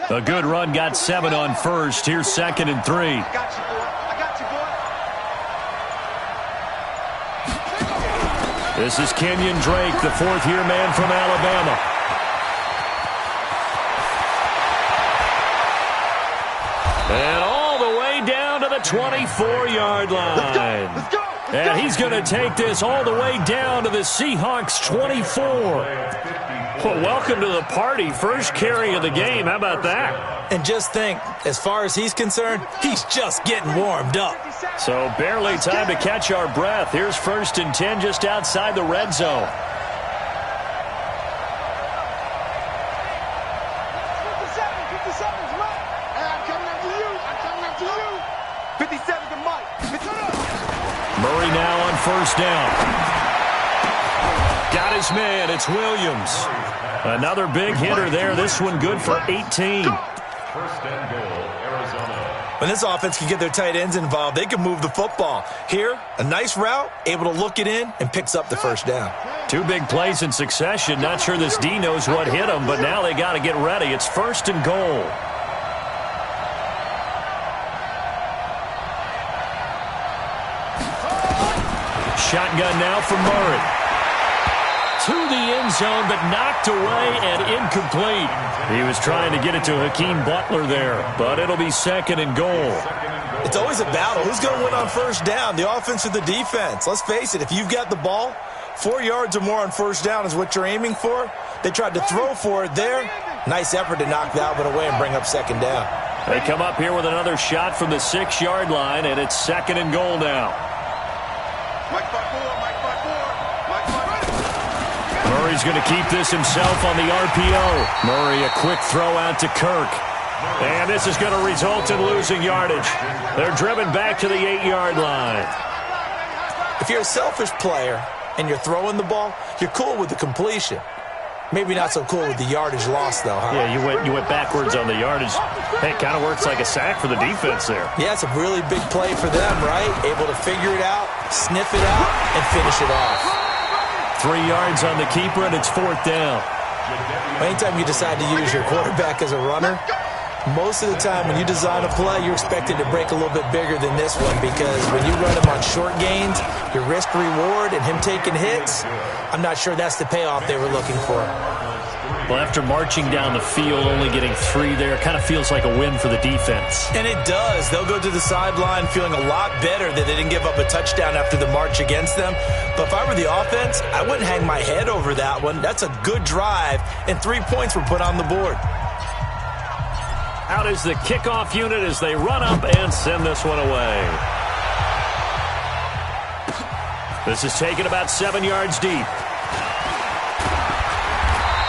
A good run got 7 on first. Here's 2nd and 3. I got you, boy. I got you, boy. This is Kenyon Drake, the 4th-year man from Alabama. And all the way down to the 24-yard line. Let's go. And he's going to take this all the way down to the Seahawks 24. Well, welcome to the party. First carry of the game. How about that? And just think, as far as he's concerned, he's just getting warmed up. So barely time to catch our breath. Here's 1st and 10 just outside the red zone. 57's Mike. Hey, I'm coming after you. I'm coming after you. 57's the Mike. Murray now on 1st down. Got his man. It's Williams. Another big hitter there. This one good for 18. 1st and goal, Arizona. When this offense can get their tight ends involved, they can move the football. Here, a nice route, able to look it in, and picks up the 1st down. 2 big plays in succession. Not sure this D knows what hit him, but now they got to get ready. It's 1st and goal. Shotgun now for Murray. To the end zone, but knocked away and incomplete. He was trying to get it to Hakeem Butler there, but it'll be 2nd and goal. It's always a battle. Who's going to win on 1st down, the offense or the defense? Let's face it, if you've got the ball, 4 yards or more on 1st down is what you're aiming for. They tried to throw for it there. Nice effort to knock that one away and bring up 2nd down. They come up here with another shot from the 6-yard line, and it's 2nd and goal now. Murray's going to keep this himself on the RPO. Murray, a quick throw out to Kirk. And this is going to result in losing yardage. They're driven back to the 8-yard line. If you're a selfish player and you're throwing the ball, you're cool with the completion. Maybe not so cool with the yardage loss, though, huh? Yeah, you went backwards on the yardage. Hey, it kind of works like a sack for the defense there. Yeah, it's a really big play for them, right? Able to figure it out, sniff it out, and finish it off. 3 yards on the keeper, and it's 4th down. Anytime you decide to use your quarterback as a runner, most of the time when you design a play, you're expected to break a little bit bigger than this one, because when you run him on short gains, your risk-reward and him taking hits, I'm not sure that's the payoff they were looking for. Well, after marching down the field, only getting 3 there, kind of feels like a win for the defense. And it does. They'll go to the sideline feeling a lot better that they didn't give up a touchdown after the march against them. But if I were the offense, I wouldn't hang my head over that one. That's a good drive, and 3 points were put on the board. Out is the kickoff unit as they run up and send this one away. This is taken about 7 yards deep.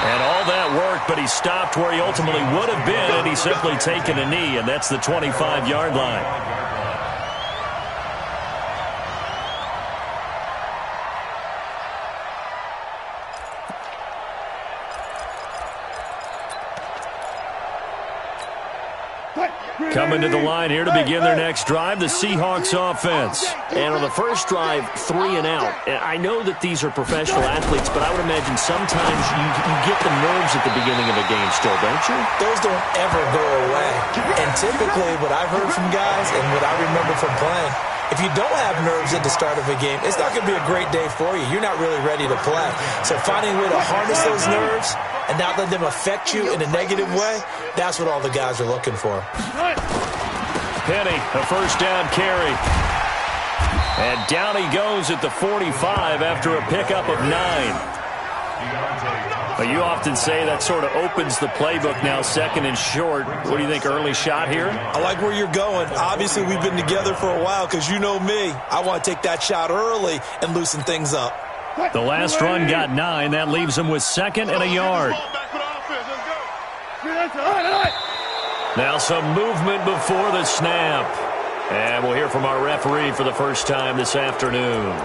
And all that worked, but he stopped where he ultimately would have been, and he's simply taken a knee, and that's the 25-yard line. Coming to the line here to begin their next drive, the Seahawks offense. And on the first drive, 3 and out. And I know that these are professional athletes, but I would imagine sometimes you get the nerves at the beginning of a game still, don't you? Those don't ever go away. And typically what I've heard from guys and what I remember from playing, if you don't have nerves at the start of a game, it's not going to be a great day for you. You're not really ready to play. So finding a way to harness those nerves and not let them affect you in a negative way, that's what all the guys are looking for. Penny, a 1st down carry. And down he goes at the 45 after a pickup of 9. But you often say that sort of opens the playbook now, 2nd and short. What do you think, early shot here? I like where you're going. Obviously, we've been together for a while because you know me. I want to take that shot early and loosen things up. The last run got 9. That leaves him with 2nd and a yard. Now some movement before the snap. And we'll hear from our referee for the first time this afternoon.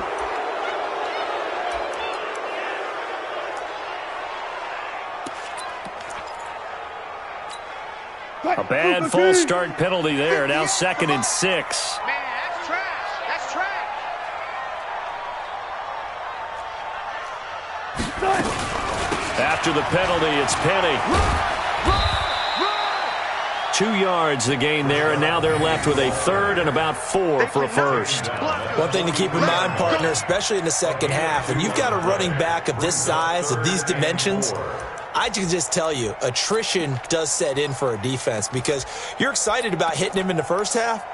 A bad false start penalty there. Now 2nd and 6. Man, that's trash. That's trash. After the penalty, it's Penny. 2 yards the gain there, and now they're left with a third and about 4 for a first. One thing to keep in mind, partner, especially in the second half, and you've got a running back of this size, of these dimensions, I can just tell you, attrition does set in for a defense because you're excited about hitting him in the first half.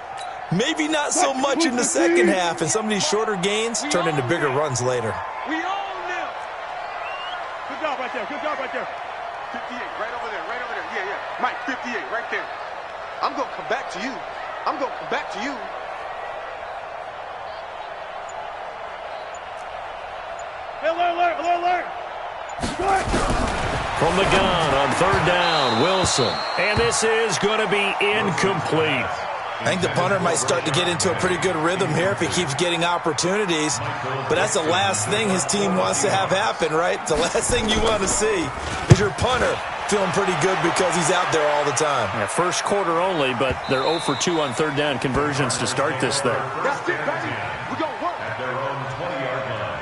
Maybe not so much in the second half, and some of these shorter gains turn into bigger runs later. We own them. Good job right there. Good job right there. 58, right over there. Right over there. Yeah, yeah. Mike, 58, right there. I'm going to come back to you. I'm going to come back to you. Hey, alert, alert, alert, alert. From the gun on third down, Wilson. And this is going to be incomplete. I think the punter might start to get into a pretty good rhythm here if he keeps getting opportunities. But that's the last thing his team wants to have happen, right? The last thing you want to see is your punter feeling pretty good because he's out there all the time. Yeah, first quarter only, but they're 0 for 2 on third down conversions to start this thing. That's it, baby. We're going to work. At their own 20-yard line.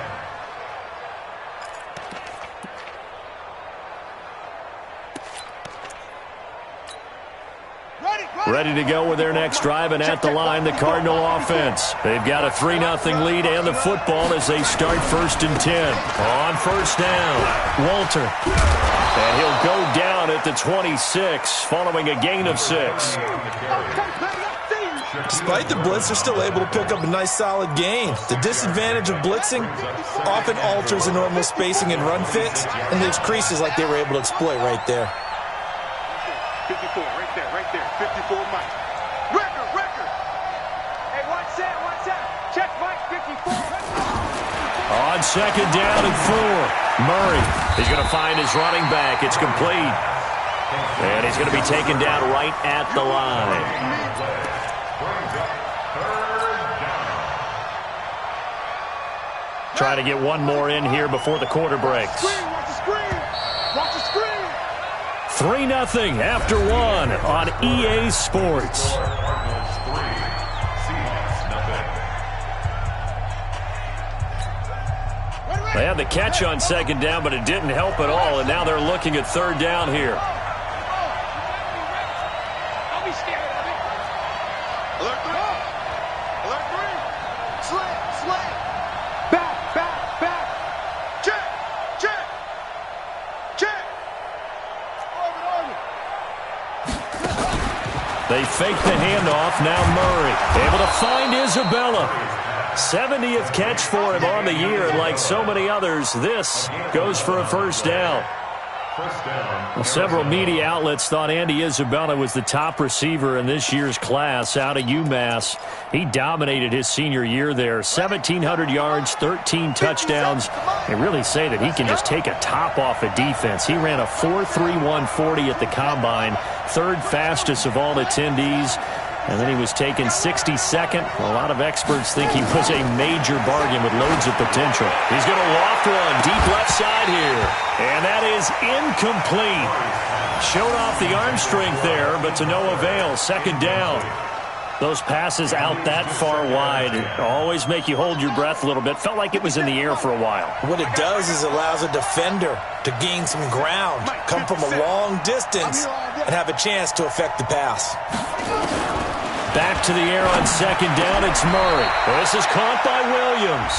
Ready to go with their next drive, and at the line, the Cardinal offense. They've got a 3-0 lead and the football as they start 1st and 10. On first down, Walter. And he'll go down at the 26 following a gain of 6. Despite the blitz, they're still able to pick up a nice solid gain. The disadvantage of blitzing often alters the normal spacing and run fits and leaves creases like they were able to exploit right there. 54, right there, 54, Mike. Record. Hey, watch that. Check Mike, 54. On second down and 4, Murray is going to find his running back. It's complete. And he's going to be taken down right at the line. Try to get one more in here before the quarter breaks. Watch the screen. 3-0 after 1 on EA Sports. Cardinals 3, Seahawks nothing. They had the catch on second down, but it didn't help at all, and now they're looking at third down here. Don't be scared of it. Alert 3. Alert 3. Slant. Back. Check. They fake the handoff. Now Murray able to find Isabella. 70th catch for him on the year, and like so many others, this goes for a first down. Well, several media outlets thought Andy Isabella was the top receiver in this year's class out of UMass. He dominated his senior year there. 1,700 yards, 13 touchdowns. They really say that he can just take a top off a defense. He ran a 4.31 40 at the Combine, third fastest of all attendees. And then he was taken 62nd. A lot of experts think he was a major bargain with loads of potential. He's going to loft one deep left side here. And that is incomplete. Showed off the arm strength there, but to no avail. Second down. Those passes out that far wide always make you hold your breath a little bit. Felt like it was in the air for a while. What it does is it allows a defender to gain some ground, come from a long distance, and have a chance to affect the pass. Back to the air on second down, it's Murray. This is caught by Williams.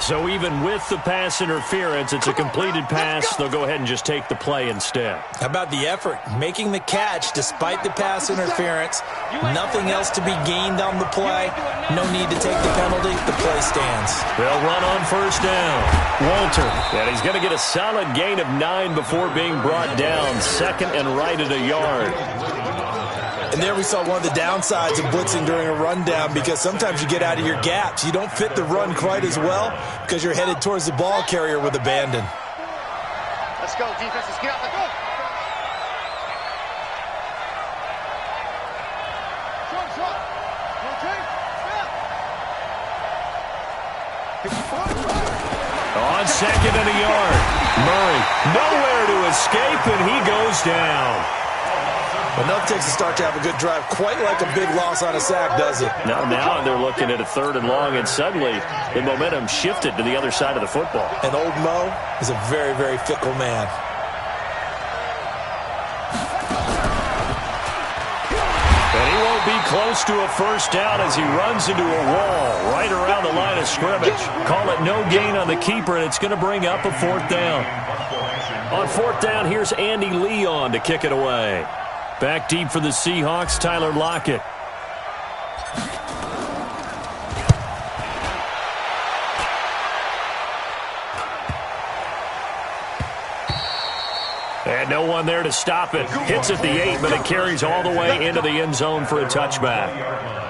So even with the pass interference, it's a completed pass. They'll go ahead and just take the play instead. How about the effort? Making the catch despite the pass interference. Nothing else to be gained on the play. No need to take the penalty. The play stands. They'll run on first down. Walter. And he's going to get a solid gain of 9 before being brought down. Second and right at a yard. And there we saw one of the downsides of blitzing during a rundown, because sometimes you get out of your gaps. You don't fit the run quite as well because you're headed towards the ball carrier with abandon. Let's go, defense. Let's get out the goal. On second and a yard. Murray nowhere to escape, and he goes down. Well, nothing takes a start to have a good drive quite like a big loss on a sack, does it? Now they're looking at a 3rd and long, and suddenly the momentum shifted to the other side of the football. And old Mo is a very, very fickle man. And he won't be close to a first down as he runs into a wall right around the line of scrimmage. Call it no gain on the keeper, and it's going to bring up a 4th down. On 4th down, here's Andy Leon to kick it away. Back deep for the Seahawks, Tyler Lockett. And no one there to stop it. Hits at the 8, but it carries all the way into the end zone for a touchback.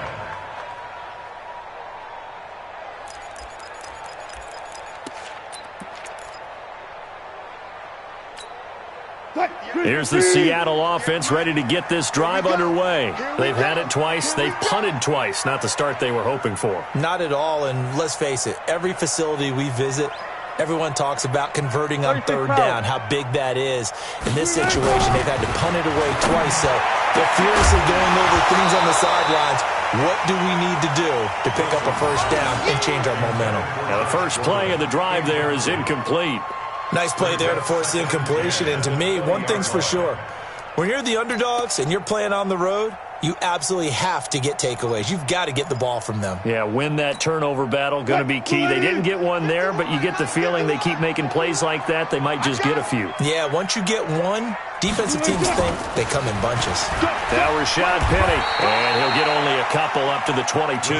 Here's the Seattle offense ready to get this drive underway. They've had it twice. They've punted twice. Not the start they were hoping for. Not at all, and let's face it, every facility we visit, everyone talks about converting on 3rd down, how big that is. In this situation, they've had to punt it away twice, so they're furiously going over things on the sidelines. What do we need to do to pick up a first down and change our momentum? Now the first play of the drive there is incomplete. Nice play there to force the incompletion, and to me, one thing's for sure. When you're the underdogs and you're playing on the road, you absolutely have to get takeaways. You've got to get the ball from them. Yeah, win that turnover battle, going to be key. They didn't get one there, but you get the feeling they keep making plays like that, they might just get a few. Yeah, once you get one, defensive teams think they come in bunches. Now Rashad Penny, and he'll get only a couple up to the 22.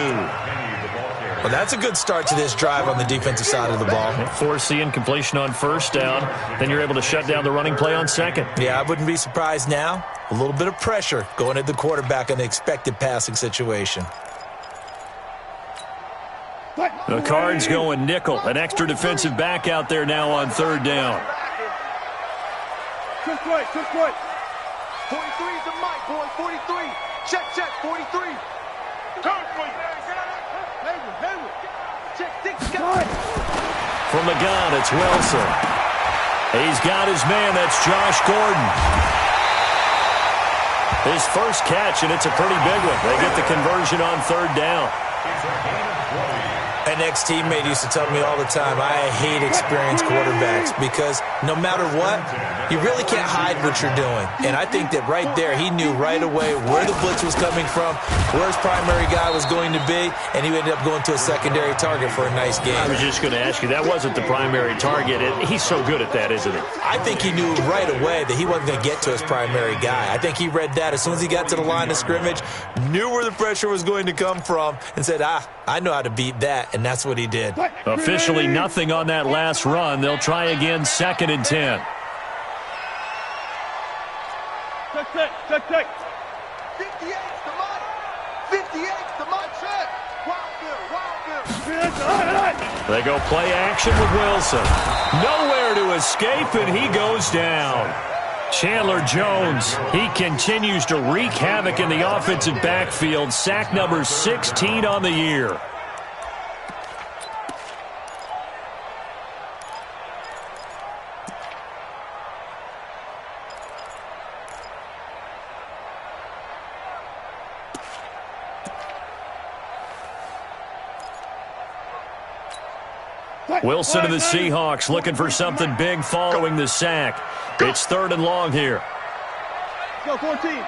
Well, that's a good start to this drive on the defensive side of the ball. Force the incompletion on 1st down. Then you're able to shut down the running play on 2nd. Yeah, I wouldn't be surprised now. A little bit of pressure going at the quarterback in an expected passing situation. The Cards going nickel. An extra defensive back out there now on 3rd down. Quick play. 43 is the mic, boy. 43. Check, 43. From the gun, it's Wilson. He's got his man. That's Josh Gordon. His first catch, and it's a pretty big one. They get the conversion on 3rd down. An ex-teammate used to tell me all the time, I hate experienced quarterbacks because no matter what, you really can't hide what you're doing. And I think that right there, he knew right away where the blitz was coming from, where his primary guy was going to be, and he ended up going to a secondary target for a nice game. I was just going to ask you, that wasn't the primary target. He's so good at that, isn't he? I think he knew right away that he wasn't going to get to his primary guy. I think he read that as soon as he got to the line of scrimmage, knew where the pressure was going to come from, and said, I know how to beat that, and that's what he did. Officially nothing on that last run. They'll try again 2nd and 10. Check. 58's the mic. 58's the mic. Check. Wild. They go play action with Wilson. Nowhere to escape, and he goes down. Chandler Jones, he continues to wreak havoc in the offensive backfield. Sack number 16 on the year. Wilson to the Seahawks looking for something big following the sack. It's 3rd and long here. Go, 14. 43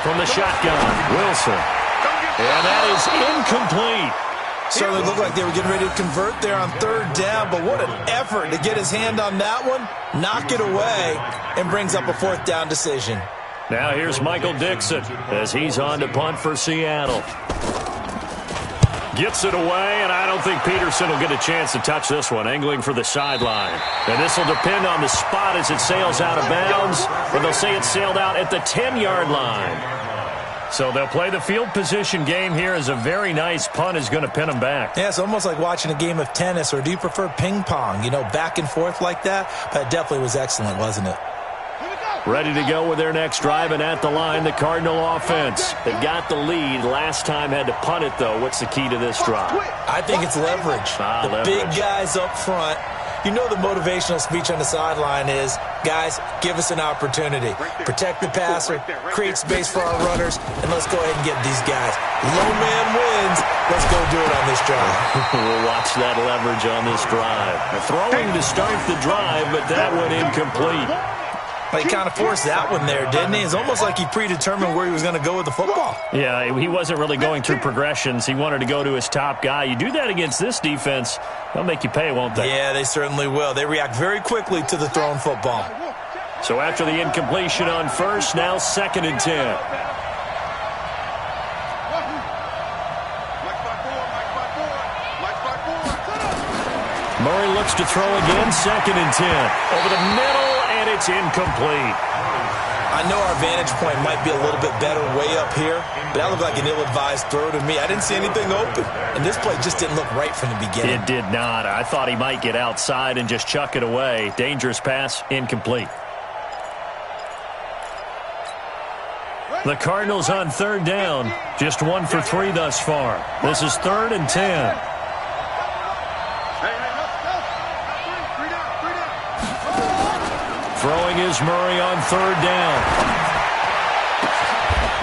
From the shotgun, Wilson. And that is incomplete. Certainly looked like they were getting ready to convert there on 3rd down, but what an effort to get his hand on that one, knock it away, and brings up a 4th down decision. Now here's Michael Dixon as he's on to punt for Seattle. Gets it away, and I don't think Peterson will get a chance to touch this one, angling for the sideline. And this will depend on the spot as it sails out of bounds, but they'll say it sailed out at the 10-yard line. So they'll play the field position game here as a very nice punt is going to pin them back. Yeah, it's almost like watching a game of tennis, or do you prefer ping pong, back and forth like that? But it definitely was excellent, wasn't it? Ready to go with their next drive, and at the line, the Cardinal offense. They got the lead. Last time had to punt it, though. What's the key to this drive? I think it's leverage. Leverage. Big guys up front You know the motivational speech on the sideline is, guys, give us an opportunity. Protect the passer, create space for our runners, and let's go ahead and get these guys. Low man wins. Let's go do it on this drive. We'll watch that leverage on this drive. Throwing to start the drive, but that one incomplete. He kind of forced that one there, didn't he? It's almost like he predetermined where he was going to go with the football. Yeah, he wasn't really going through progressions. He wanted to go to his top guy. You do that against this defense, they'll make you pay, won't they? Yeah, they certainly will. They react very quickly to the thrown football. So after the incompletion on first, now 2nd and 10. Murray looks to throw again, 2nd and 10. Over the middle, and it's incomplete. I know our vantage point might be a little bit better way up here, but that looked like an ill-advised throw to me. I didn't see anything open, and this play just didn't look right from the beginning. It did not. I thought he might get outside and just chuck it away. Dangerous pass, incomplete. The Cardinals on 3rd down. Just 1 for 3 thus far. This is 3rd and 10. Throwing is Murray on 3rd down.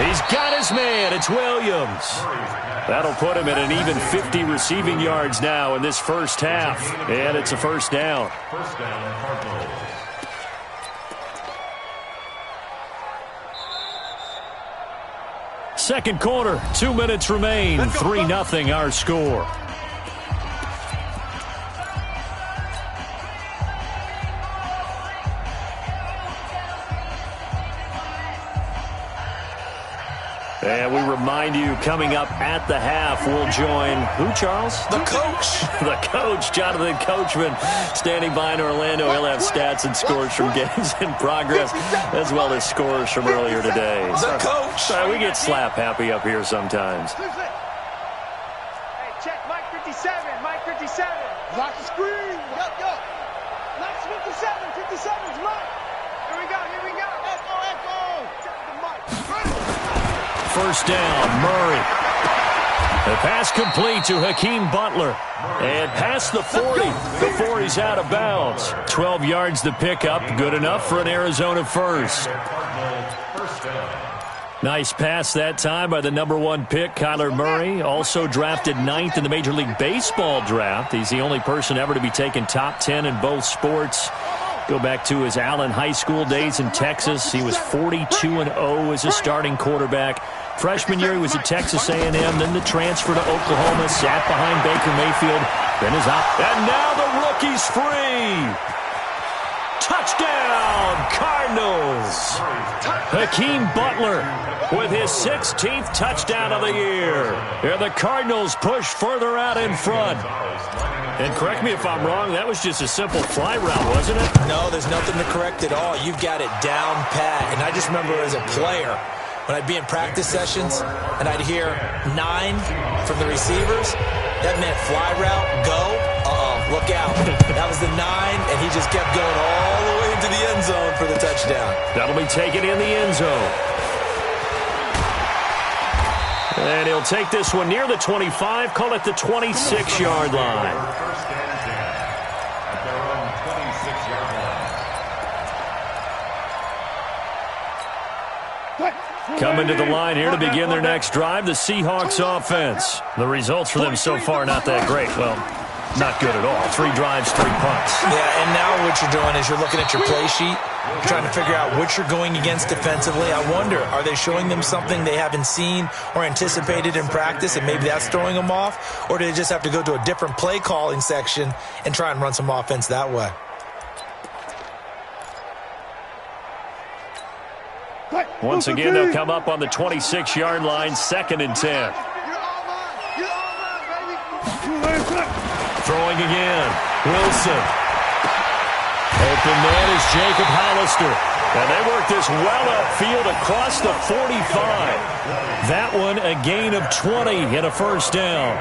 He's got his man. It's Williams. That'll put him at an even 50 receiving yards now in this first half. And it's a first down. First down, Cardinals. Second quarter, 2 minutes remain. 3-0 our score. And we remind you, coming up at the half, we'll join who, Charles? The coach. The coach, Jonathan Coachman, standing by in Orlando. He'll have stats and scores from games in progress, as well as scores from earlier today. The coach. We get slap happy up here sometimes. Hey, check Mike 57. Mike 57. Lock the screen. Go. Mike's 57. 57's Mike. Here we go. Echo. Check the mic. First down, Murray. The pass complete to Hakeem Butler. And past the 40 before he's out of bounds. 12 yards the pickup. Good enough for an Arizona first. Nice pass that time by the #1 pick, Kyler Murray. Also drafted 9th in the Major League Baseball draft. He's the only person ever to be taken top 10 in both sports. Go back to his Allen High School days in Texas. He was 42-0 as a starting quarterback. Freshman year, he was at Texas A&M. Then the transfer to Oklahoma, sat behind Baker Mayfield. Then is out. And now the rookie's free. Touchdown, Cardinals. Hakeem Butler with his 16th touchdown of the year. And the Cardinals push further out in front. And correct me if I'm wrong, that was just a simple fly route, wasn't it? No, there's nothing to correct at all. You've got it down pat. And I just remember as a player, when I'd be in practice sessions and I'd hear 9 from the receivers, that meant fly route, go, look out. That was the 9, and he just kept going all the way into the end zone for the touchdown. That'll be taken in the end zone. And he'll take this one near the 25, call it the 26-yard line. First down and 10 at their own 26-yard line. Coming to the line here to begin their next drive, the Seahawks offense. The results for them so far not that great. Well, not good at all. 3 drives, 3 punts. Yeah, and now what you're doing is you're looking at your play sheet, trying to figure out what you're going against defensively. I wonder, are they showing them something they haven't seen or anticipated in practice, and maybe that's throwing them off? Or do they just have to go to a different play calling section and try and run some offense that way? Once again, they'll come up on the 26-yard line, 2nd and 10. Throwing again, Wilson. Open man is Jacob Hollister. And they work this well upfield across the 45. That one a gain of 20 and a first down.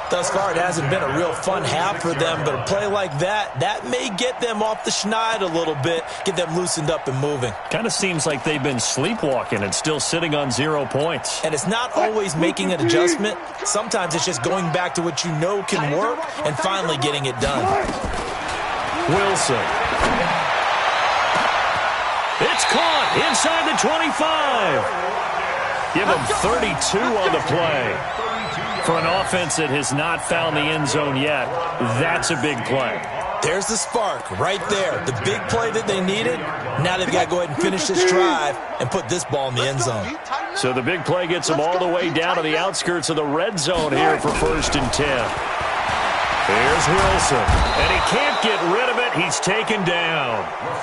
Thus far, it hasn't been a real fun half for them, but a play like that may get them off the schneid a little bit, get them loosened up and moving. Kind of seems like they've been sleepwalking and still sitting on 0 points. And it's not always making an adjustment. Sometimes it's just going back to what you know can work and finally getting it done. Wilson. It's caught inside the 25. Give him 32 on the play. For an offense that has not found the end zone yet, that's a big play. There's the spark right there. The big play that they needed. Now they've got to go ahead and finish this drive and put this ball in the end zone. So the big play gets them all the way down to the outskirts of the red zone here for 1st and 10. Here's Wilson, and he can't get rid of it. He's taken down.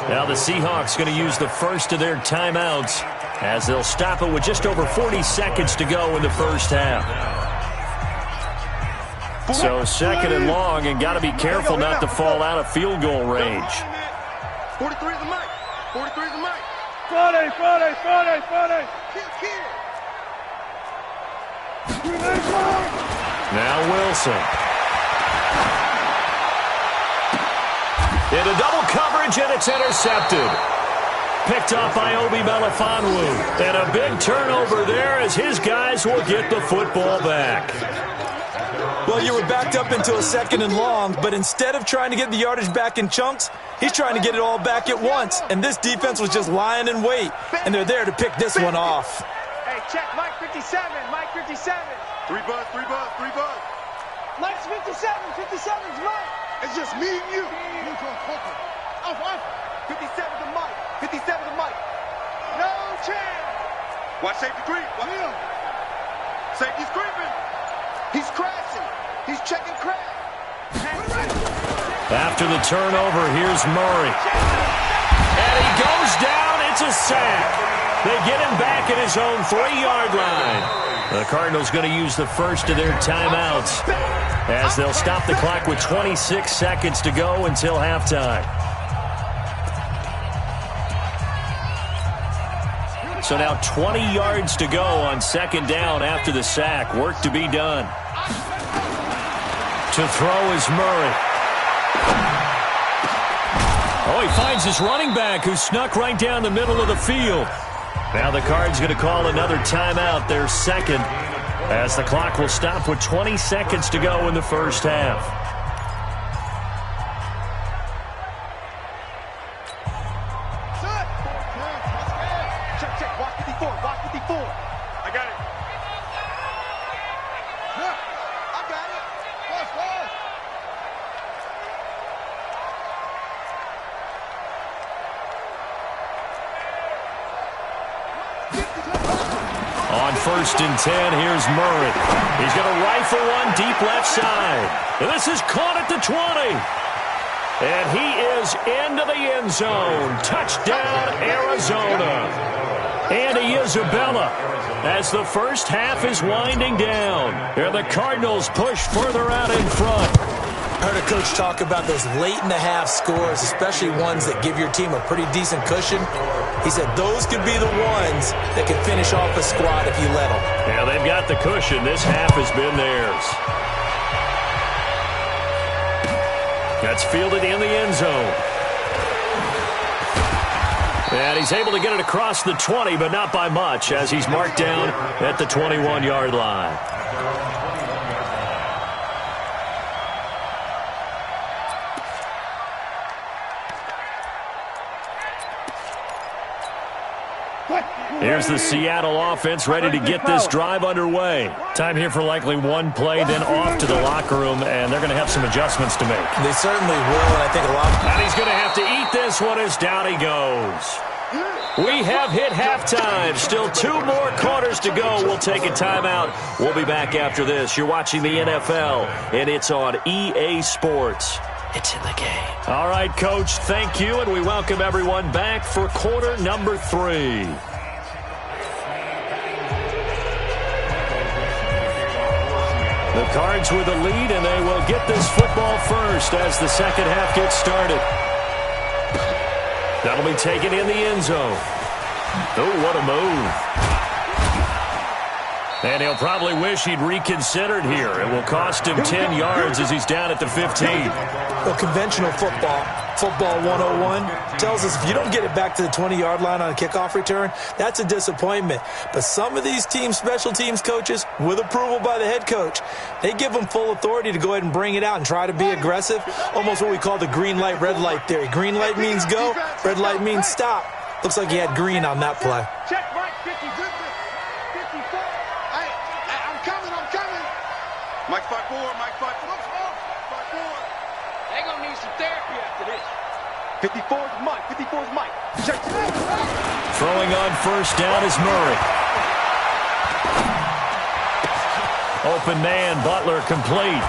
Now the Seahawks going to use the first of their timeouts as they'll stop it with just over 40 seconds to go in the first half. So 2nd and long, and got to be careful not to fall out of field goal range. 43 is the mic. 43 is the mic. 40. Now Wilson. Into double coverage, and it's intercepted. Picked off by Obi Melifonwu. And a big turnover there as his guys will get the football back. Well, you were backed up into a 2nd and long, but instead of trying to get the yardage back in chunks, he's trying to get it all back at once. And this defense was just lying in wait, and they're there to pick this one off. Hey, check Mike 57. Mike 57. 3 buzz. Mike's 57. 57's Mike. It's just me and you. 57 to Mike. 57 to Mike. No chance. Watch safety creep. Watch him. Safety's creeping. He's crashing. He's checking crash. After the turnover, here's Murray. And he goes down. It's a sack. They get him back at his own 3-yard line. The Cardinals going to use the first of their timeouts as they'll stop the clock with 26 seconds to go until halftime. So now 20 yards to go on 2nd down after the sack. Work to be done. To throw is Murray. Oh, he finds his running back who snuck right down the middle of the field. Now the Cards going to call another timeout, their 2nd, as the clock will stop with 20 seconds to go in the first half. Check. Watch 54. Watch 54. I got it. Yeah, I got it. Watch. On 1st and 10, here's Murray. He's going to rifle one deep left side. And this is caught at the 20. And he is into the end zone. Touchdown, Arizona. Andy Isabella as the first half is winding down. And the Cardinals push further out in front. I heard a coach talk about those late-in-the-half scores, especially ones that give your team a pretty decent cushion. He said those could be the ones that could finish off a squad if you let them. Yeah, they've got the cushion. This half has been theirs. That's fielded in the end zone. And he's able to get it across the 20, but not by much, as he's marked down at the 21-yard line. Here's the Seattle offense ready to get this drive underway. Time here for likely one play, then off to the locker room, and they're going to have some adjustments to make. They certainly will, and I think a lot of... And he's going to have to eat this one as down he goes. We have hit halftime. Still 2 more quarters to go. We'll take a timeout. We'll be back after this. You're watching the NFL, and it's on EA Sports. It's in the game. All right, Coach, thank you, and we welcome everyone back for quarter number 3. The Cards with the lead, and they will get this football first as the second half gets started. That'll be taken in the end zone. Oh, what a move. And he'll probably wish he'd reconsidered here. It will cost him 10 yards as he's down at the 15. Well, conventional football 101, tells us if you don't get it back to the 20-yard line on a kickoff return, that's a disappointment. But some of these special teams coaches, with approval by the head coach, they give them full authority to go ahead and bring it out and try to be aggressive, almost what we call the green light, red light theory. Green light means go, red light means stop. Looks like he had green on that play. Check Mike 50. 54. I'm coming. Mike 5-4, Mike 5-4. They're going to need some therapy after this. 54 is Mike. 54 is Mike. Check. Throwing on first down is Murray. Open man, Butler complete.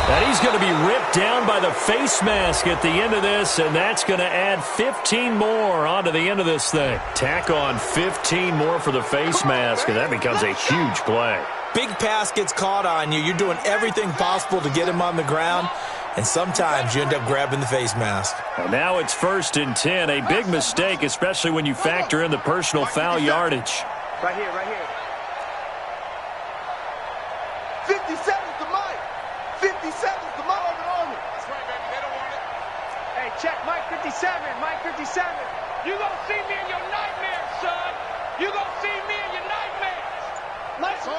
And he's going to be ripped down by the face mask at the end of this, and that's going to add 15 more onto the end of this thing. Tack on 15 more for the face mask, and that becomes a huge play. Big pass gets caught on you. You're doing everything possible to get him on the ground, and sometimes you end up grabbing the face mask. And now it's 1st and 10, a big mistake, especially when you factor in the personal foul yardage. Right here. 57's the Mike. 57's the Mike. That's right, baby. They don't want it. Hey, check Mike 57. Mike 57. You going to see me in your nightmares, son. You going to see me in your nightmares. Let's go.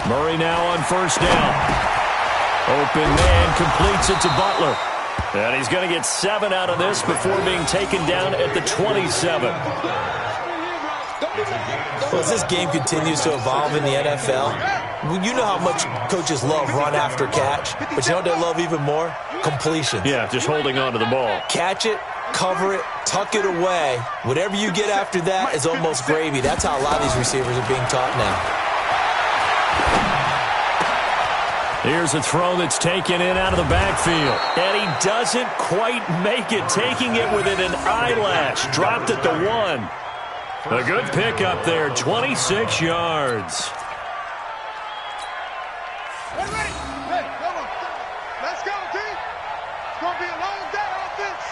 Murray now on first down. Open man completes it to Butler. And he's going to get 7 out of this before being taken down at the 27. Well, as this game continues to evolve in the NFL, you know how much coaches love run after catch, but you know what they love even more? Completions. Yeah, just holding on to the ball. Catch it, cover it, tuck it away. Whatever you get after that is almost gravy. That's how a lot of these receivers are being taught now. Here's a throw that's taken in out of the backfield. And he doesn't quite make it, taking it within an eyelash. Dropped at the 1. A good pickup there, 26 yards. Ready. Come on. Let's go, D. It's going to be a long day on offense.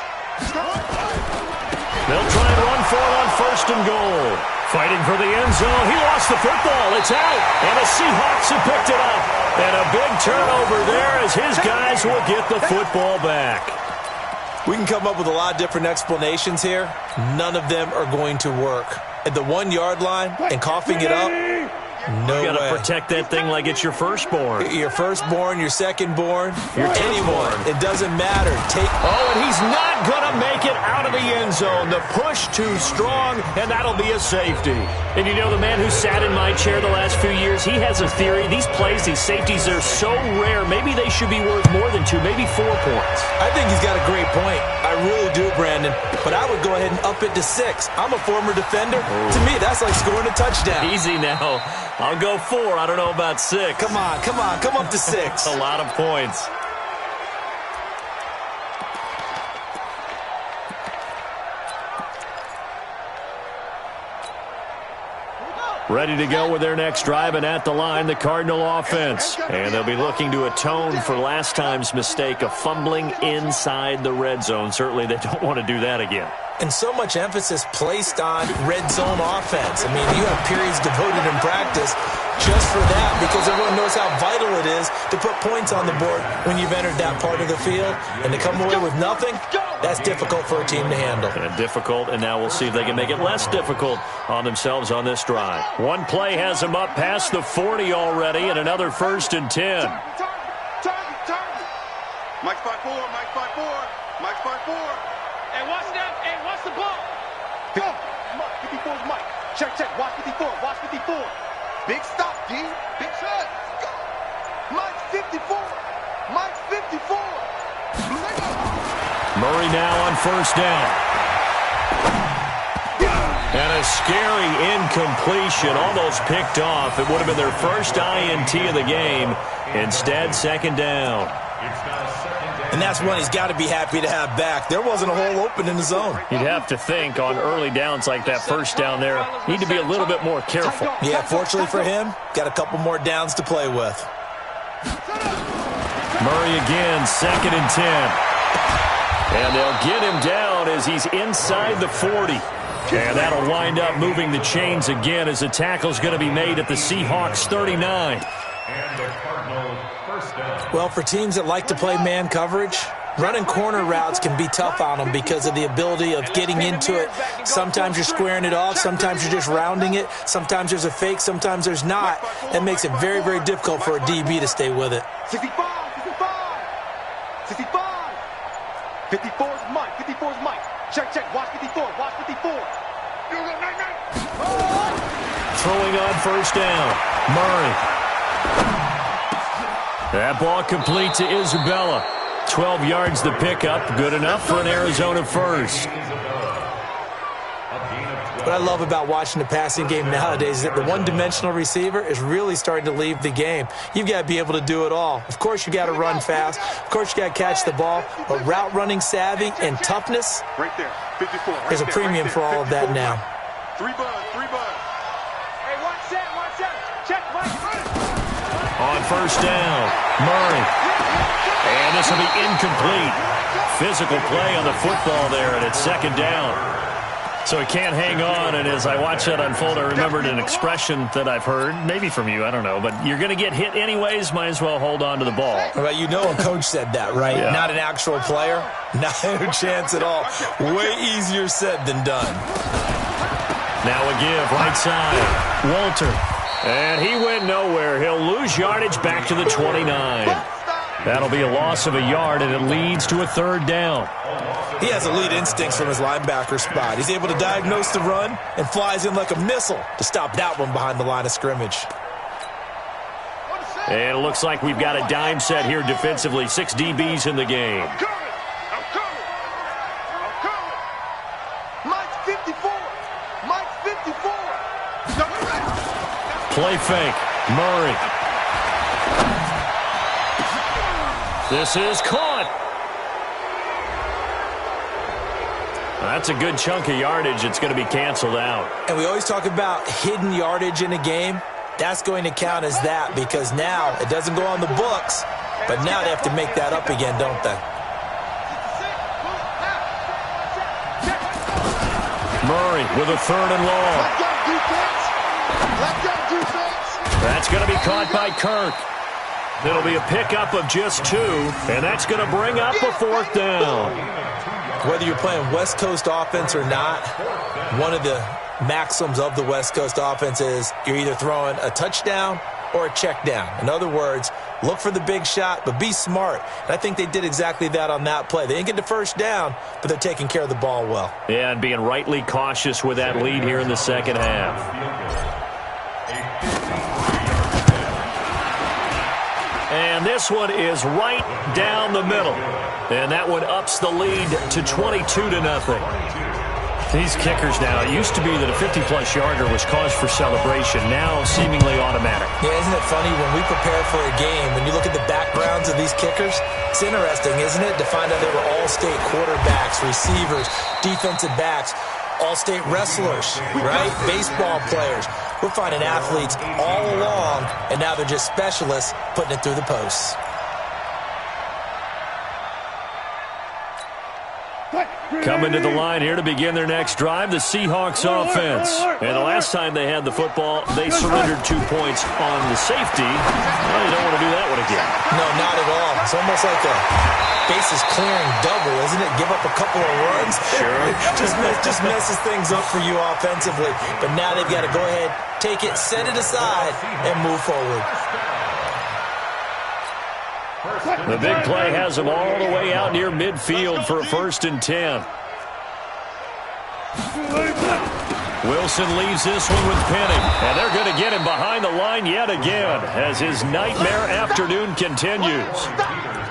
They'll try and run for it on 1st and goal. Fighting for the end zone. He lost the football. It's out. And the Seahawks have picked it up. And a big turnover there as his guys will get the football back. We can come up with a lot of different explanations here. None of them are going to work. At the 1-yard line and coughing it up, no way. You got to protect that thing like it's your firstborn. Your firstborn, your secondborn, your anyone. It doesn't matter. Oh, and he's not going to make it out of the end zone. The push too strong, and that'll be a safety. And you know, the man who sat in my chair the last few years, he has a theory. These plays, these safeties, they're so rare. Maybe they should be worth more than 2, maybe 4 points. I think he's got a great point. I really do, Brandon. But I would go ahead and up it to 6. I'm a former defender. To me, that's like scoring a touchdown. Easy now. I'll go 4. I don't know about 6. Come on. Come up to 6. A lot of points. Ready to go with their next drive, and at the line, the Cardinal offense. And they'll be looking to atone for last time's mistake of fumbling inside the red zone. Certainly they don't want to do that again. And so much emphasis placed on red zone offense. I mean, you have periods devoted in practice just for that because everyone knows how vital it is to put points on the board when you've entered that part of the field. And to come away with nothing, that's difficult for a team to handle. And difficult, and now we'll see if they can make it less difficult on themselves on this drive. One play has them up past the 40 already, and another 1st and 10. Target. Mike 5-4, Mike 5-4, Mike 5-4. Hey, what's that? Hey, what's the ball? Go. Mike, 54 is Mike. Check. Watch 54. Big stop, D. Big shot. Go. Mike 54. Mike 54. Murray now on first down. And a scary incompletion, almost picked off. It would have been their first INT of the game. Instead, 2nd down. And that's one he's got to be happy to have back. There wasn't a hole open in the zone. You'd have to think on early downs like that first down there, need to be a little bit more careful. Yeah, fortunately for him, got a couple more downs to play with. Murray again, 2nd and 10. And they'll get him down as he's inside the 40. And that'll wind up moving the chains again as the tackle's going to be made at the Seahawks 39. And the Cardinals first down. Well, for teams that like to play man coverage, running corner routes can be tough on them because of the ability of getting into it. Sometimes you're squaring it off. Sometimes you're just rounding it. Sometimes there's a fake. Sometimes there's not. That makes it very, very difficult for a DB to stay with it. 65, 65, 65. 54 is Mike. 54 is Mike. Check, check. Watch 54. Watch 54. Throwing on first down. Murray. That ball complete to Isabella. 12 yards the pickup. Good enough for an Arizona first. What I love about watching the passing game nowadays is that the one-dimensional receiver is really starting to leave the game. You've got to be able to do it all. Of course, you got to run fast. Of course, you got to catch the ball. But route running savvy and toughness, Right there. 54. Right there's a premium for all of that now. 3 buzz. 3 buzz. Hey, one set. Check, Mike. On first down, Murray. And this will be incomplete. Physical play on the football there, and it's second down. So he can't hang on, and as I watch that unfold, I remembered an expression that I've heard, maybe from you, I don't know, but you're going to get hit anyways, might as well hold on to the ball. Well, you know a coach said that, right? Yeah. Not an actual player. Not a chance at all. Way easier said than done. Now a give, right side, Walter. And he went nowhere. He'll lose yardage back to the 29. That'll be a loss of a yard, and it leads to a third down. He has elite instincts from his linebacker spot. He's able to diagnose the run and flies in like a missile to stop that one behind the line of scrimmage. And it looks like we've got a dime set here defensively. 6 DBs in the game. I'm coming. Mike's 54. Mike's 54. Play fake. Murray. This is caught. That's a good chunk of yardage. It's going to be canceled out. And we always talk about hidden yardage in a game. That's going to count as that because now it doesn't go on the books, but now they have to make that up again, don't they? Murray with a third and long. That's going to be caught by Kirk. It'll be a pickup of just 2, and that's going to bring up a fourth down. Whether you're playing West Coast offense or not, one of the maxims of the West Coast offense is you're either throwing a touchdown or a check down. In other words, look for the big shot, but be smart. And I think they did exactly that on that play. They didn't get the first down, but they're taking care of the ball well. Yeah, and being rightly cautious with that lead here in the second half. And this one is right down the middle. And that one ups the lead to 22-0. These kickers now, it used to be that a 50-plus yarder was cause for celebration, now seemingly automatic. Yeah, isn't it funny when we prepare for a game, when you look at the backgrounds of these kickers, it's interesting, isn't it, to find out they were all-state quarterbacks, receivers, defensive backs, all-state wrestlers, right? Baseball players. We're finding athletes all along, and now they're just specialists putting it through the posts. Coming to the line here to begin their next drive, the Seahawks offense. And the last time they had the football, they surrendered 2 points on the safety. Well, you don't want to do that one again. No, not at all. It's almost like a bases clearing double, isn't it? Give up a couple of runs. Sure. just messes things up for you offensively. But now they've got to go ahead, take it, set it aside, and move forward. The big play has them all the way out near midfield for a 1st and 10. Wilson leaves this one with Penny, and they're going to get him behind the line yet again as his nightmare afternoon continues.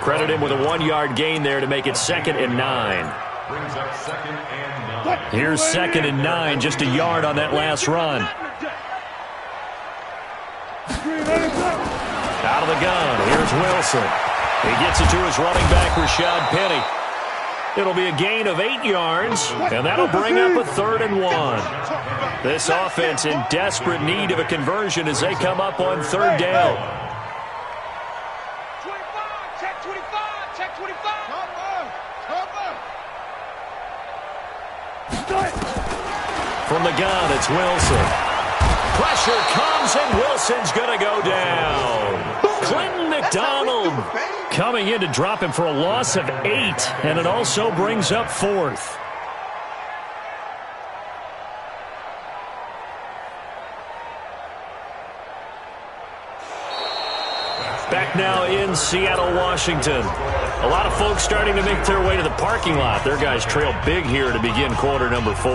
Credit him with a 1-yard gain there to make it 2nd and 9. Here's 2nd and 9, just a yard on that last run. Out of the gun, here's Wilson. He gets it to his running back, Rashad Penny. It'll be a gain of 8 yards, and that'll bring up a 3rd and 1. This offense in desperate need of a conversion as they come up on 3rd down. 25, check 25, check 25. From the gun, it's Wilson. Pressure comes, and Wilson's going to go down. Clinton McDonald coming in to drop him for a loss of 8, and it also brings up 4th. Back now in Seattle, Washington. A lot of folks starting to make their way to the parking lot. Their guys trail big here to begin quarter number 4.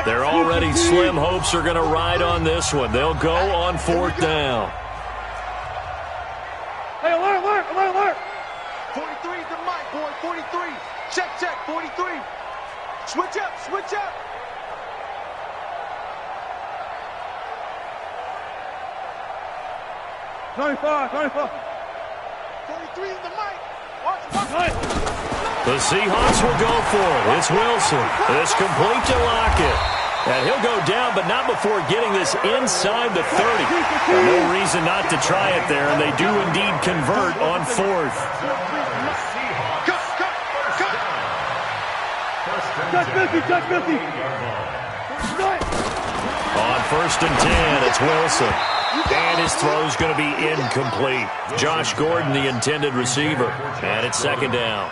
They're already slim hopes are going to ride on this one. They'll go on 4th down. Hey, alert, alert, alert, alert. 43 is the mic, boy. 43. Check, check. 43. Switch up, switch up. Twenty-five. 43 is the mic. Watch. The Seahawks will go for it. It's Wilson. It's complete to Lockett. And he'll go down, but not before getting this inside the 30. No reason not to try it there, and they do indeed convert on 4th. Touch 50. On 1st and 10, it's Wilson. And his throw's going to be incomplete. Josh Gordon, the intended receiver. And it's 2nd down.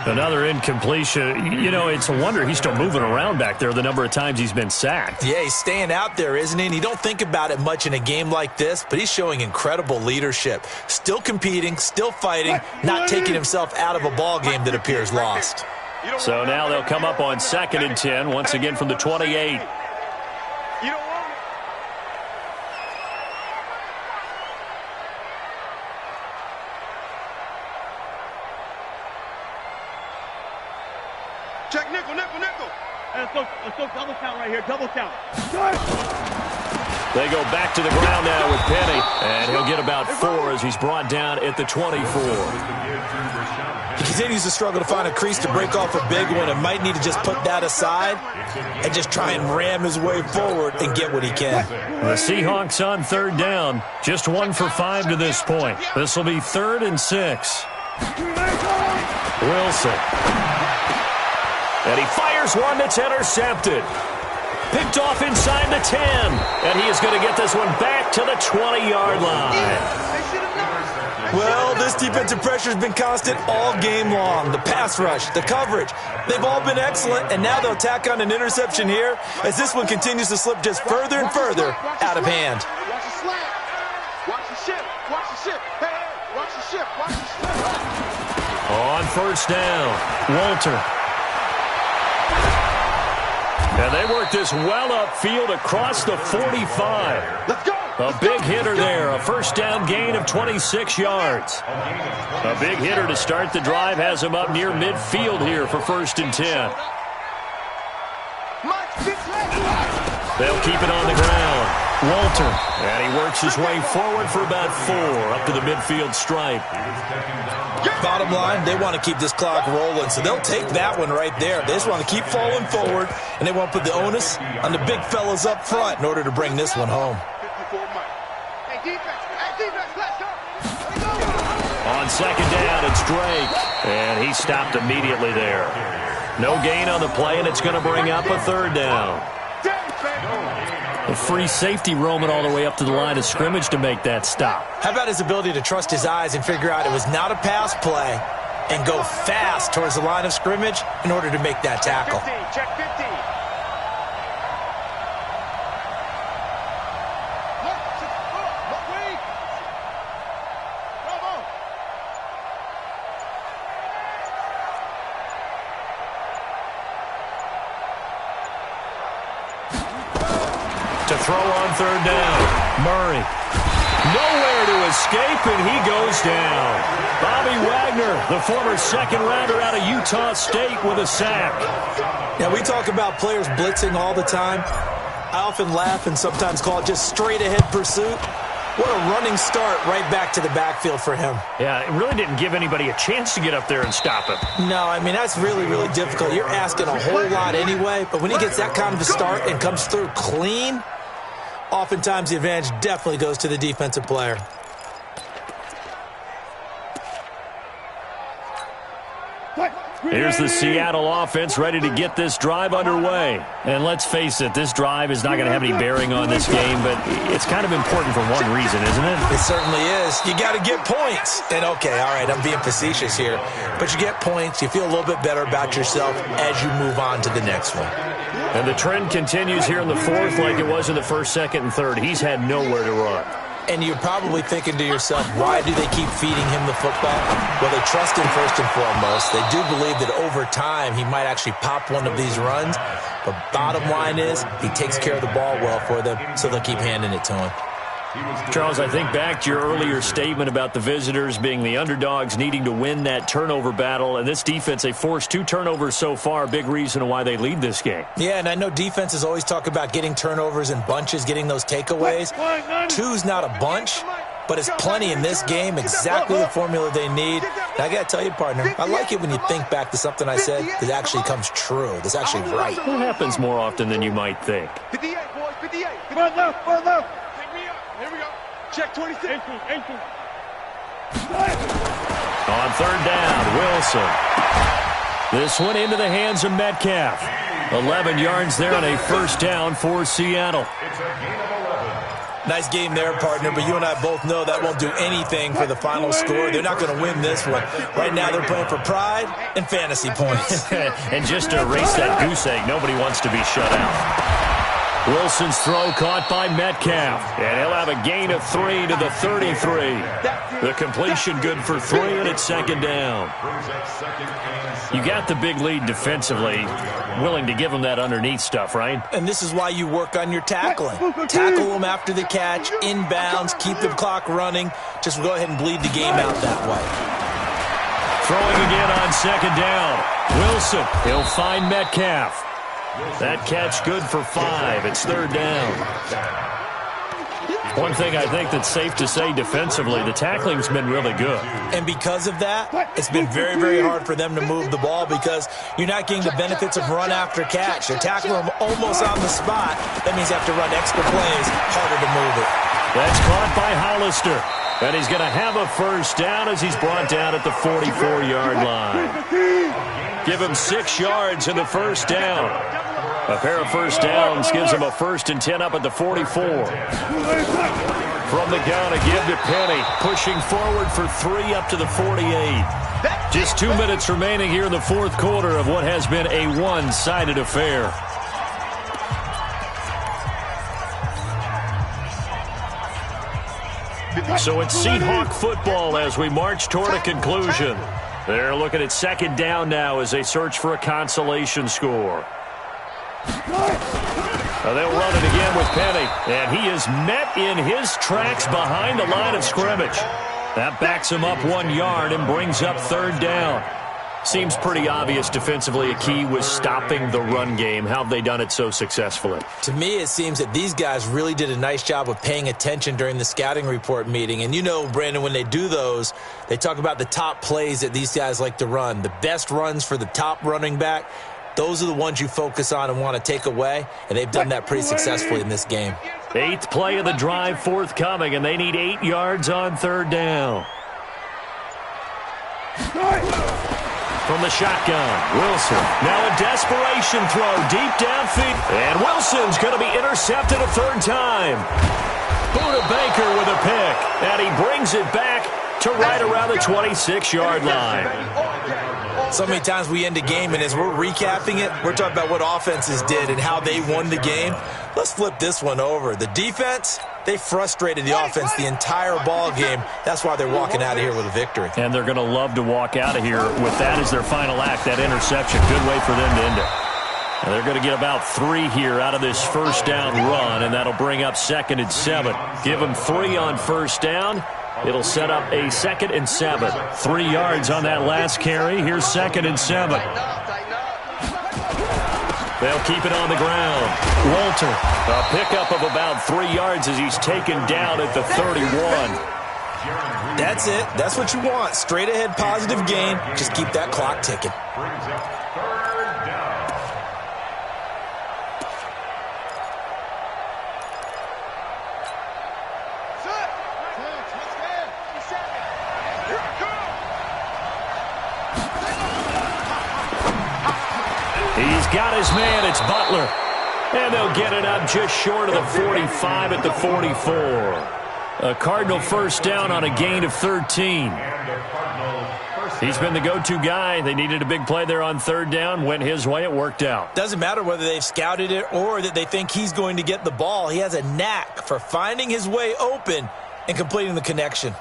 Another incompletion. You know, it's a wonder he's still moving around back there the number of times he's been sacked. Yeah, he's staying out there, isn't he? And you don't think about it much in a game like this, but he's showing incredible leadership. Still competing, still fighting, not taking himself out of a ball game that appears lost. So now they'll come up on 2nd and 10, once again from the 28. You don't want it. Check nickel. Hey, let's go double count right here. Double count. They go back to the ground now with Penny, and he'll get about 4 as he's brought down at the 24. He continues to struggle to find a crease to break off a big one and might need to just put that aside and just try and ram his way forward and get what he can. The Seahawks on 3rd down, just 1 for 5 to this point. This will be 3rd and 6. Wilson. And he fires one that's intercepted. Picked off inside the 10. And he is going to get this one back to the 20-yard line. Well, this defensive pressure has been constant all game long. The pass rush, the coverage, they've all been excellent, and now they'll tack on an interception here as this one continues to slip just further and further out of hand. Watch the slant. Watch the ship. Watch the ship. Hey, watch the ship. Watch the ship. On 1st down, Walter. And they work this well upfield across the 45. Let's go. A big hitter there, a 1st down gain of 26 yards. A big hitter to start the drive has him up near midfield here for 1st and 10. They'll keep it on the ground. Walter, and he works his way forward for about 4 up to the midfield stripe. Bottom line, they want to keep this clock rolling, so they'll take that one right there. They just want to keep falling forward, and they want to put the onus on the big fellas up front in order to bring this one home. On 2nd down, it's Drake, and he stopped immediately there. No gain on the play, and it's going to bring up a 3rd down. A free safety roaming all the way up to the line of scrimmage to make that stop. How about his ability to trust his eyes and figure out it was not a pass play and go fast towards the line of scrimmage in order to make that tackle. Check 50. To throw on 3rd down, Murray. Nowhere to escape, and he goes down. Bobby Wagner, the former 2nd rounder out of Utah State, with a sack. Now, we talk about players blitzing all the time. I often laugh and sometimes call it just straight-ahead pursuit. What a running start right back to the backfield for him. Yeah, it really didn't give anybody a chance to get up there and stop him. No, I mean, that's really, really difficult. You're asking a whole lot anyway, but when he gets that kind of a start and comes through clean, oftentimes the advantage definitely goes to the defensive player. Here's the Seattle offense ready to get this drive underway. And let's face it, this drive is not going to have any bearing on this game, but it's kind of important for one reason, isn't it? It certainly is. You got to get points. And, okay, all right, I'm being facetious here. But you get points, you feel a little bit better about yourself as you move on to the next one. And the trend continues here in the fourth like it was in the first, second, and third. He's had nowhere to run. And you're probably thinking to yourself, why do they keep feeding him the football? Well, they trust him first and foremost. They do believe that over time he might actually pop one of these runs. But bottom line is he takes care of the ball well for them, so they'll keep handing it to him. Charles, I think back to your earlier statement about the visitors being the underdogs, needing to win that turnover battle. And this defense, they forced 2 turnovers so far, big reason why they lead this game. Yeah, and I know defenses always talk about getting turnovers in bunches, getting those takeaways. 2's not a bunch, but it's plenty in this game, exactly the formula they need. And I got to tell you, partner, I like it when you think back to something I said that actually comes true, that's actually right. It happens more often than you might think. 58, boys, 58. Come on, left, come on, left. Here we go. Check 26. 18. On third down, Wilson. This one into the hands of Metcalf. 11 yards there on a first down for Seattle. Nice game there, partner, but you and I both know that won't do anything for the final score. They're not going to win this one. Right now they're playing for pride and fantasy points. And just to erase that goose egg, nobody wants to be shut out. Wilson's throw caught by Metcalf. And he'll have a gain of 3 to the 33. The completion good for 3, and it's second down. You got the big lead defensively. Willing to give them that underneath stuff, right? And this is why you work on your tackling. Tackle them after the catch, inbounds, keep the clock running. Just go ahead and bleed the game out that way. Throwing again on second down. Wilson, he'll find Metcalf. That catch good for 5. It's third down. One thing I think that's safe to say defensively, the tackling's been really good. And because of that, it's been very, very hard for them to move the ball because you're not getting the benefits of run after catch. They're tackling them almost on the spot. That means you have to run extra plays, harder to move it. That's caught by Hollister. And he's going to have a first down as he's brought down at the 44-yard line. Give him 6 yards in the first down. A pair of first downs gives him a 1st and 10 up at the 44. From the gun, a give to Penny. Pushing forward for 3 up to the 48. Just 2 minutes remaining here in the fourth quarter of what has been a one-sided affair. So it's Seahawk football as we march toward a conclusion. They're looking at second down now as they search for a consolation score. They'll run it again with Penny, and he is met in his tracks behind the line of scrimmage. That backs him up 1 yard and brings up third down. Seems pretty obvious defensively a key was stopping the run game. How have they done it so successfully? To me, it seems that these guys really did a nice job of paying attention during the scouting report meeting. And you know, Brandon, when they do those, they talk about the top plays that these guys like to run. The best runs for the top running back, those are the ones you focus on and want to take away. And they've done that pretty successfully in this game. 8th play of the drive forthcoming, and they need 8 yards on third down. From the shotgun, Wilson. Now a desperation throw deep downfield. And Wilson's going to be intercepted a third time. Buda Baker with a pick. And he brings it back to right around the 26-yard line. So many times we end a game, and as we're recapping it, we're talking about what offenses did and how they won the game. Let's flip this one over. The defense, they frustrated the offense the entire ball game. That's why they're walking out of here with a victory. And they're going to love to walk out of here with that as their final act, that interception. Good way for them to end it. And they're going to get about 3 here out of this first down run, and that'll bring up 2nd and 7. Give them 3 on first down. It'll set up a 2nd and 7. 3 yards on that last carry. Here's 2nd and 7. They'll keep it on the ground. Walter, a pickup of about 3 yards as he's taken down at the 31. That's it. That's what you want. Straight ahead positive gain. Just keep that clock ticking. his man. It's Butler. And they'll get it up just short of the 45 at the 44. A Cardinal first down on a gain of 13. He's been the go-to guy. They needed a big play there on third down. Went his way. It worked out. Doesn't matter whether they've scouted it or that they think he's going to get the ball. He has a knack for finding his way open and completing the connection.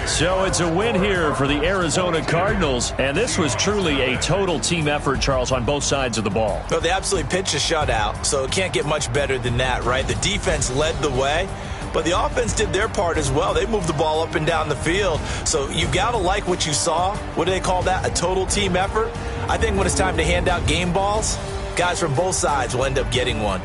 So it's a win here for the Arizona Cardinals, and this was truly a total team effort, Charles, on both sides of the ball. Well, they absolutely pitched a shutout, so it can't get much better than that, right? The defense led the way, but the offense did their part as well. They moved the ball up and down the field, so you've got to like what you saw. What do they call that? A total team effort? I think when it's time to hand out game balls, guys from both sides will end up getting one.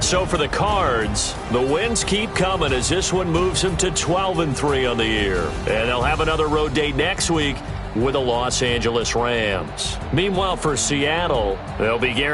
So for the Cards, the wins keep coming as this one moves them to 12-3 on the year. And they'll have another road date next week with the Los Angeles Rams. Meanwhile, for Seattle, they'll be guaranteed